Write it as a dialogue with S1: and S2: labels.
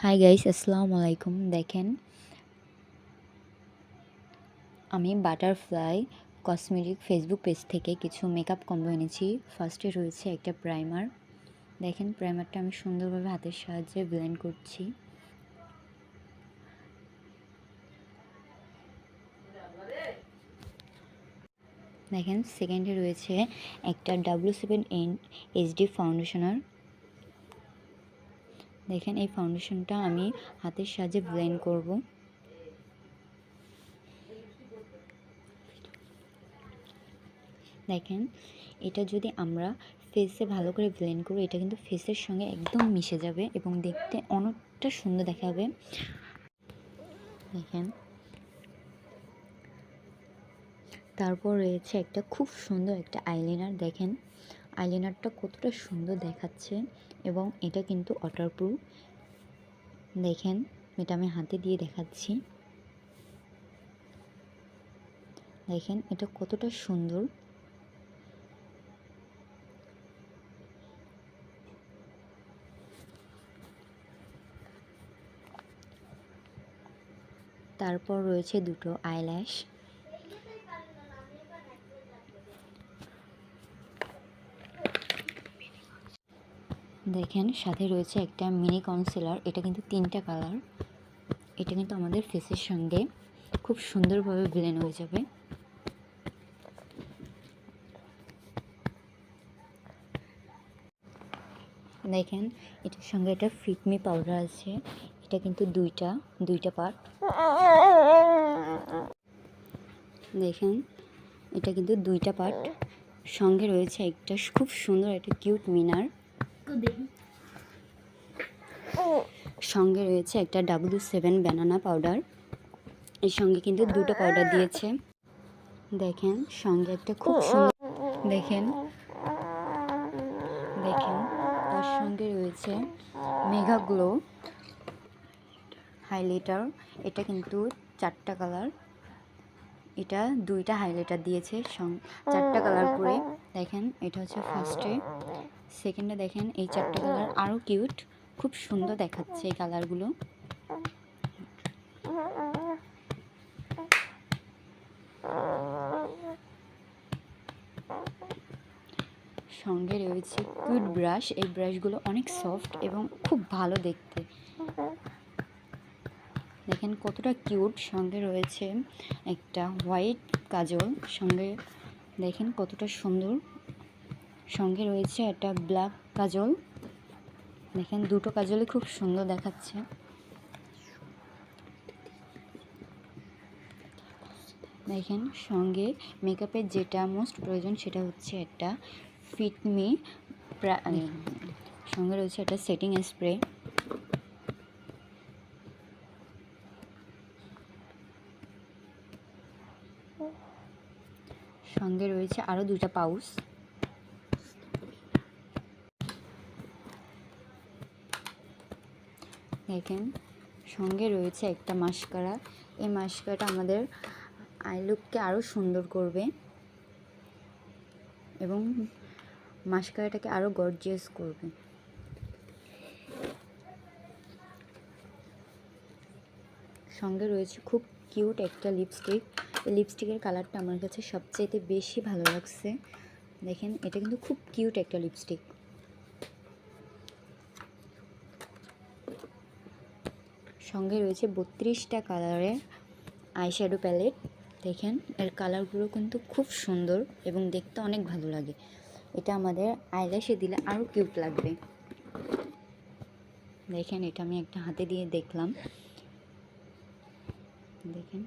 S1: Hi guys, আসসালামু আলাইকুম। দেখেন, আমি বাটারফ্লাই কসমেটিক ফেসবুক পেজ থেকে কিছু মেকআপ কম্বো এনেছি। ফার্স্টে রয়েছে একটা প্রাইমার। দেখেন, প্রাইমারটা আমি সুন্দরভাবে হাতের সাহায্যে ব্লেন্ড করছি। দেখেন, সেকেন্ডে রয়েছে একটা W7N HD ফাউন্ডেশনার। দেখেন, এই ফাউন্ডেশনটা আমি হাতের সাহায্যে ব্লেন্ড করব। দেখেন, এটা যদি আমরা ফেসে ভালো করে ব্লেন্ড করি, এটা কিন্তু ফেসের সঙ্গে একদম মিশে যাবে এবং দেখতে অনেকটা সুন্দর দেখাবে। দেখেন, তারপর রয়েছে একটা খুব সুন্দর একটা আইলাইনার। দেখেন, আইলাইনারটা কতটা সুন্দর দেখাচ্ছে এবং এটা কিন্তু ওয়াটারপ্রুফ। দেখেন, এটা আমি হাতে দিয়ে দেখাচ্ছি। দেখেন, এটা কতটা সুন্দর। তারপর রয়েছে দুটো আইল্যাশ। দেখেন, সাথে রয়েছে একটা মিনি কনসিলার। এটা কিন্তু 3টা কালার। এটা কিন্তু আমাদের ফেসের সঙ্গে খুব সুন্দরভাবে ব্লেন্ড হয়ে যাবে। দেখেন, এটার সঙ্গে একটা ফিটমি পাউডার আছে। এটা কিন্তু দুইটা পার্ট। দেখেন, এটা কিন্তু 2টা পার্ট। সঙ্গে রয়েছে একটা খুব সুন্দর একটা কিউট মিনার। সঙ্গে রয়েছে একটা W7 ব্যানানা পাউডার। এর সঙ্গে কিন্তু 2টো পাউডার দিয়েছে। দেখেন, সঙ্গে একটা খুব সুন্দর দেখেন দেখেন তার সঙ্গে রয়েছে মেগা গ্লো হাইলাইটার। এটা কিন্তু 4টা কালার। এটা 2টা হাইলাইটার দিয়েছে, 4টা কালার করে। দেখেন, এটা হচ্ছে ফার্স্টে। সেকেন্ডে দেখেন, এই 4টা কালার আরও কিউট, খুব সুন্দর দেখাচ্ছে এই কালারগুলো। সঙ্গে রয়েছে কিউট ব্রাশ। এই ব্রাশগুলো অনেক সফট এবং খুব ভালো দেখতে। দেখেন কতটা কিউট। সঙ্গে রয়েছে একটা হোয়াইট কাজল। সঙ্গে দেখেন কতটা সুন্দর। সঙ্গে রয়েছে একটা ব্ল্যাক কাজল। দেখেন, 2টো কাজলই খুব সুন্দর দেখাচ্ছে। দেখেন, সঙ্গে মেকআপের যেটা মোস্ট প্রয়োজন সেটা হচ্ছে একটা ফিটমি। সঙ্গে রয়েছে একটা সেটিং স্প্রে। সঙ্গে রয়েছে আরও 2টা পাউচ। দেখেন, সঙ্গে রয়েছে একটা মাস্কারা। এই মাস্কারাটা আমাদের আই লুককে আরও সুন্দর করবে এবং মাস্কারাটাকে আরও গর্জিয়াস করবে। সঙ্গে রয়েছে খুব কিউট একটা লিপস্টিক। এই লিপস্টিকের কালারটা আমার কাছে সবচাইতে বেশি ভালো লাগছে। দেখেন, এটা কিন্তু খুব কিউট একটা লিপস্টিক। সঙ্গে রয়েছে 32টা কালারের আইশ্যাডো প্যালেট। দেখেন, এর কালারগুলো কিন্তু খুব সুন্দর এবং দেখতে অনেক ভালো লাগে। এটা আমাদের আইল্যাশে দিলে আরও কিউট লাগবে। দেখেন, এটা আমি একটা হাতে দিয়ে দেখলাম। দেখেন।